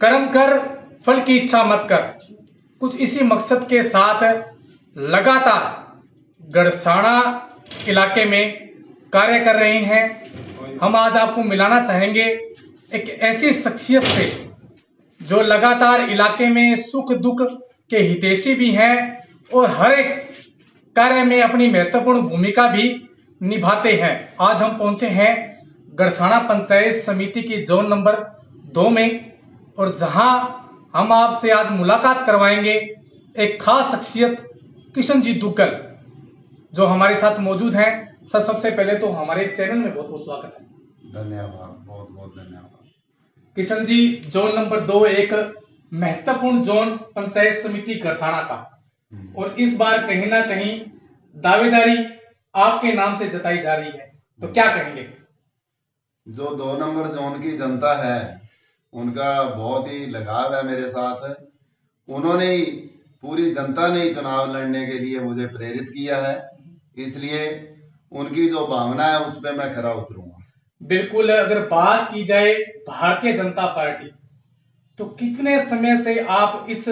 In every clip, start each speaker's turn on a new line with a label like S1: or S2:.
S1: कर्म कर, फल की इच्छा मत कर। कुछ इसी मकसद के साथ लगातार गड़साना इलाके में कार्य कर रहे हैं। हम आज आपको मिलाना चाहेंगे एक ऐसी शख्सियत से जो लगातार इलाके में सुख दुख के हितैषी भी हैं और हर एक कार्य में अपनी महत्वपूर्ण भूमिका भी निभाते हैं। आज हम पहुंचे हैं गड़साना पंचायत समिति की जोन नंबर 2 में, और जहां हम आपसे आज मुलाकात करवाएंगे एक खास शख्सियत किशन जी दुग्गल जो हमारे साथ मौजूद हैं। सर, सबसे पहले तो हमारे चैनल में बहुत बहुत स्वागत है।
S2: धन्यवाद, बहुत बहुत धन्यवाद।
S1: किशन जी, जोन नंबर 2 एक महत्वपूर्ण जोन पंचायत समिति गड़साना का, और इस बार कहीं ना कहीं दावेदारी आपके नाम से जताई जा रही है, तो क्या कहेंगे?
S2: जो 2 नंबर जोन की जनता है उनका बहुत ही लगाव है मेरे साथ। उन्होंने ही, पूरी जनता ने ही चुनाव लड़ने के लिए मुझे प्रेरित किया है, इसलिए उनकी जो भावना है उस पर मैं खरा उतरूंगा।
S1: बिल्कुल। अगर बात की जाए भारतीय जनता पार्टी, तो कितने समय से आप इस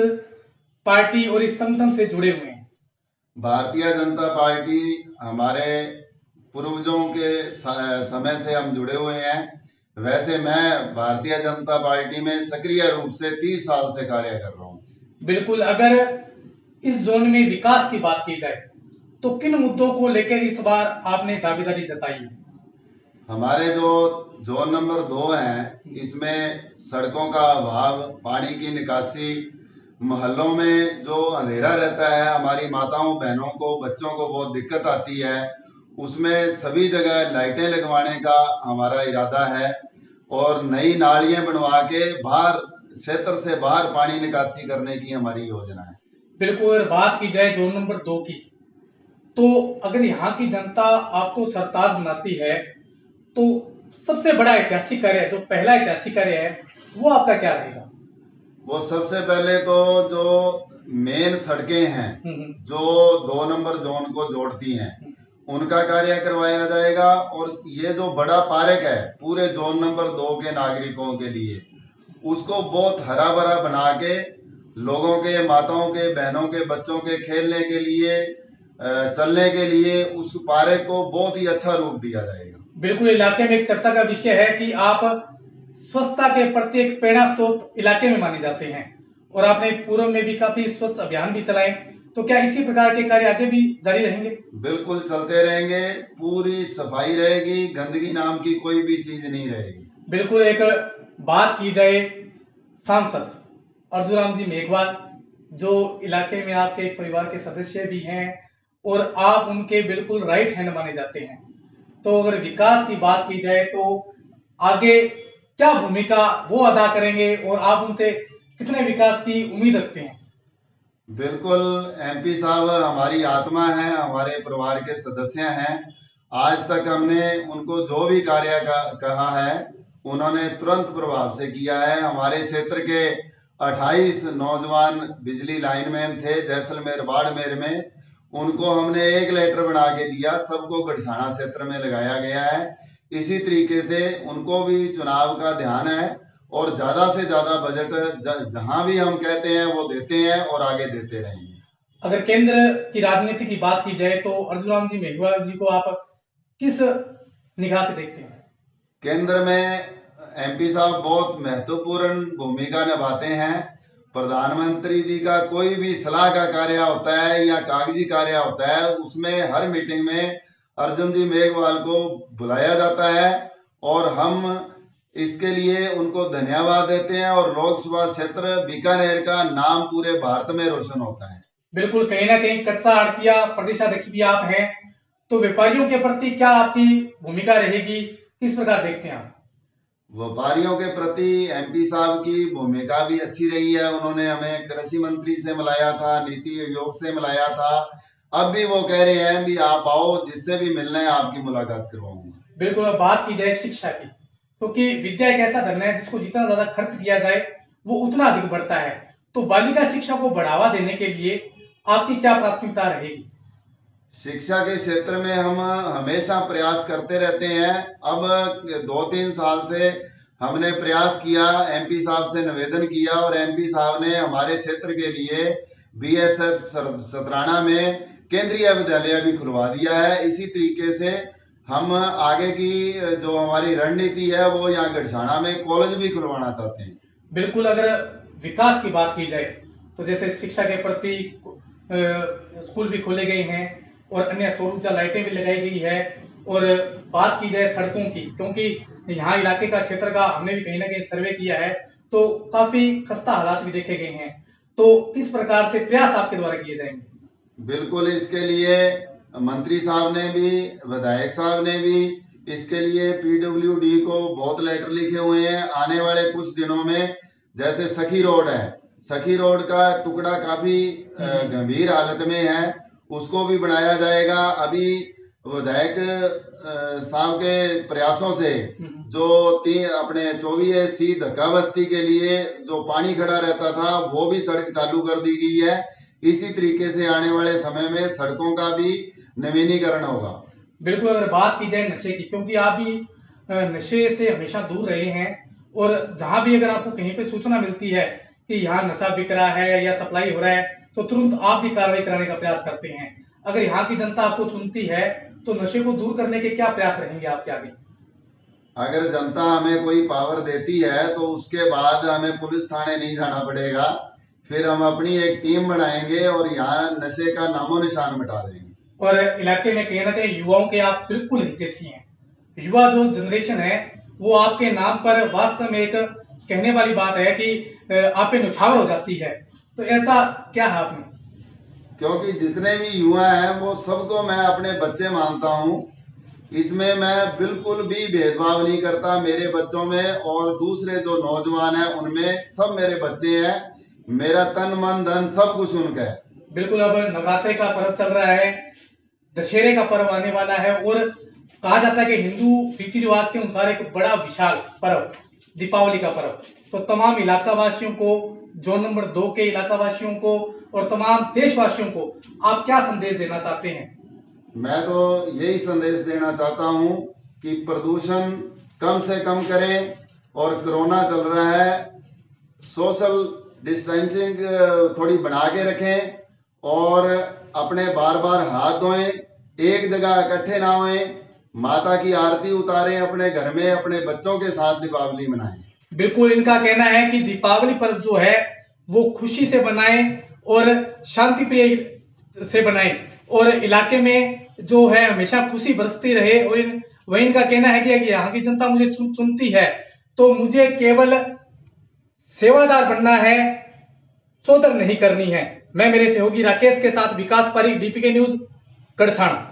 S1: पार्टी और इस संगठन से जुड़े हुए हैं?
S2: भारतीय जनता पार्टी हमारे पूर्वजों के समय से हम जुड़े हुए हैं। वैसे मैं भारतीय जनता पार्टी में सक्रिय रूप से 30 साल से कार्य कर रहा हूँ।
S1: बिल्कुल। अगर इस जोन में विकास की बात की जाए तो किन मुद्दों को लेकर इस बार आपने दावेदारी जताई है?
S2: हमारे जो जोन नंबर 2 है, इसमें सड़कों का अभाव, पानी की निकासी, मोहल्लों में जो अंधेरा रहता है, हमारी माताओं बहनों को, बच्चों को बहुत दिक्कत आती है, उसमें सभी जगह लाइटें लगवाने का हमारा इरादा है और नई नालियां बनवा के बाहर क्षेत्र से बाहर पानी निकासी करने की हमारी योजना है।
S1: बिल्कुल। अगर बात की जाए जोन नंबर 2 की, तो अगर यहाँ की जनता आपको सरताज बनाती है तो सबसे बड़ा ऐतिहासिक कार्य, जो पहला ऐतिहासिक कार्य है, वो आपका क्या रहेगा?
S2: वो सबसे पहले तो जो मेन सड़कें हैं जो 2 नंबर जोन को जोड़ती हैं उनका कार्य करवाया जाएगा, और ये जो बड़ा पार्क है पूरे जोन नंबर 2 के नागरिकों के लिए, उसको बहुत हरा भरा बना के लोगों के, माताओं के, बहनों के, बच्चों के खेलने के लिए, चलने के लिए उस पार्क को बहुत ही अच्छा रूप दिया जाएगा।
S1: बिल्कुल। इलाके में एक चर्चा का विषय है कि आप स्वच्छता के प्रति एक प्रेरणा स्रोत इलाके में माने जाते हैं, और आपने पूर्व में भी काफी स्वच्छ अभियान भी चलाए, तो क्या इसी प्रकार के कार्य आगे भी जारी रहेंगे?
S2: बिल्कुल चलते रहेंगे, पूरी सफाई रहेगी, गंदगी नाम की कोई भी चीज नहीं रहेगी।
S1: बिल्कुल। एक बात की जाए सांसद अर्जुन राम जी मेघवाल, जो इलाके में आपके एक परिवार के सदस्य भी हैं और आप उनके बिल्कुल राइट हैंड माने जाते हैं, तो अगर विकास की बात की जाए तो आगे क्या भूमिका वो अदा करेंगे और आप उनसे कितने विकास की उम्मीद रखते हैं?
S2: बिल्कुल, एमपी साहब हमारी आत्मा है, हमारे परिवार के सदस्य हैं। आज तक हमने उनको जो भी कार्य कहा है उन्होंने तुरंत प्रभाव से किया है। हमारे क्षेत्र के 28 नौजवान बिजली लाइनमैन थे जैसलमेर बाड़मेर में, उनको हमने एक लेटर बना के दिया, सबको गड़साना क्षेत्र में लगाया गया है। इसी तरीके से उनको भी चुनाव का ध्यान है और ज्यादा से ज्यादा बजट जहां भी हम कहते हैं वो देते हैं और आगे देते रहेंगे।
S1: अगर केंद्र की राजनीति की बात की जाए तो अर्जुन राम जी मेघवाल जी को आप किस निगाह से देखते हैं?
S2: केंद्र में एमपी साहब बहुत महत्वपूर्ण भूमिका निभाते हैं। प्रधानमंत्री जी का कोई भी सलाह का कार्य होता है या कागजी कार्य होता है, उसमें हर मीटिंग में अर्जुन जी मेघवाल को बुलाया जाता है और हम इसके लिए उनको धन्यवाद देते हैं, और लोकसभा क्षेत्र बीकानेर का नाम पूरे भारत में रोशन होता है।
S1: बिल्कुल। कहीं ना कहीं कच्चा आड़तिया प्रदेशाध्यक्ष भी आप हैं, तो व्यापारियों के प्रति क्या आपकी भूमिका रहेगी, किस प्रकार देखते हैं आप?
S2: व्यापारियों के प्रति एमपी साहब की भूमिका भी अच्छी रही है। उन्होंने हमें कृषि मंत्री से मिलाया था, नीति आयोग से मिलाया था, अब भी वो कह रहे हैं भी आप आओ, जिससे भी मिलना है आपकी मुलाकात करवाऊंगा।
S1: बिल्कुल। अब बात की जाए शिक्षा की, क्योंकि विद्या एक ऐसा धन है जिसको जितना ज्यादा खर्च किया जाए वो उतना अधिक बढ़ता है, तो बालिका शिक्षा को बढ़ावा देने के लिए आपकी क्या प्राथमिकता रहेगी?
S2: शिक्षा के क्षेत्र में हम हमेशा प्रयास करते रहते हैं। अब 2-3 साल से हमने प्रयास किया, एमपी साहब से निवेदन किया और एमपी साहब ने हमारे क्षेत्र के लिए बीएसएफ सतराना में केंद्रीय विद्यालय भी खुलवा दिया है। इसी तरीके से हम आगे की जो हमारी रणनीति है वो यहाँ गढ़साना में कॉलेज भी खुलवाना चाहते हैं।
S1: बिल्कुल, अगर विकास की बात की जाए तो जैसे शिक्षा के प्रति स्कूल भी खोले गए हैं और अन्य सौर ऊर्जा लाइटें भी लगाई गई है। और बात की जाए सड़कों की, क्योंकि यहाँ इलाके का क्षेत्र का हमने भी कहीं ना कहीं सर्वे किया है तो काफी खस्ता हालात भी देखे गए हैं, तो किस प्रकार से प्रयास आपके द्वारा किए जाएंगे?
S2: बिल्कुल, इसके लिए मंत्री साहब ने भी, विधायक साहब ने भी इसके लिए पीडब्ल्यूडी को बहुत लेटर लिखे हुए हैं। आने वाले कुछ दिनों में जैसे सखी रोड है, सखी रोड का टुकड़ा काफी गंभीर हालत में है, उसको भी बनाया जाएगा। अभी विधायक साहब के प्रयासों से जो अपने 24C धक्का बस्ती के लिए जो पानी खड़ा रहता था वो भी सड़क चालू कर दी गई है। इसी तरीके से आने वाले समय में सड़कों का भी नवीनीकरण होगा।
S1: बिल्कुल, अगर बात की जाए नशे की, क्योंकि आप भी नशे से हमेशा दूर रहे हैं और जहां भी अगर आपको कहीं पे सूचना मिलती है कि यहाँ नशा बिक रहा है या सप्लाई हो रहा है तो तुरंत आप भी कार्रवाई कराने का प्रयास करते हैं। अगर यहाँ की जनता आपको चुनती है तो नशे को दूर करने के क्या प्रयास रहेंगे आपके आगे?
S2: अगर जनता हमें कोई पावर देती है तो उसके बाद हमें पुलिस थाने नहीं जाना पड़ेगा, फिर हम अपनी एक टीम बनाएंगे और यहाँ नशे का नामो निशान मिटा देंगे। और
S1: इलाके में कहीं ना कहीं युवाओं के आप बिल्कुल हितैषी हैं। युवा जो जनरेशन है वो आपके नाम पर वास्तव में एक कहने वाली बात है कि आप पे नुछावर हो जाती है, तो ऐसा क्या है आप में?
S2: क्योंकि जितने भी युवा हैं वो सबको मैं अपने बच्चे मानता हूँ, इसमें मैं बिल्कुल भी भेदभाव नहीं करता। मेरे बच्चों में और दूसरे जो नौजवान हैं उनमें सब मेरे बच्चे हैं, मेरा तन मन धन सब कुछ उनका है।
S1: बिल्कुल, अब नवरात्रि का पर्व चल रहा है, दशहरे का पर्व आने वाला है और कहा जाता है कि हिंदू रीति रिवाज के अनुसार एक बड़ा विशाल पर्व दीपावली का पर्व, तो तमाम इलाका वासियों को, जोन नंबर 2 के इलाका वासियों को और तमाम देशवासियों को आप क्या संदेश देना चाहते हैं?
S2: मैं तो यही संदेश देना चाहता हूं कि प्रदूषण कम से कम करें और कोरोना चल रहा है, सोशल डिस्टेंसिंग थोड़ी बना के रखें और अपने बार बार हाथ धोएं, एक जगह इकट्ठे ना होएं, माता की आरती उतारें, अपने घर में अपने बच्चों के साथ दीपावली मनाएं।
S1: बिल्कुल, इनका कहना है कि दीपावली पर्व जो है वो खुशी से बनाएं और शांति प्रिय से बनाएं और इलाके में जो है हमेशा खुशी बरसती रहे। और वही इनका कहना है कि यहाँ की जनता मुझे चुनती है तो मुझे केवल सेवादार बनना है, चौधर नहीं करनी है। मैं मेरे सहयोगी राकेश के साथ विकास पारीक, डीपीके न्यूज, गढ़साना।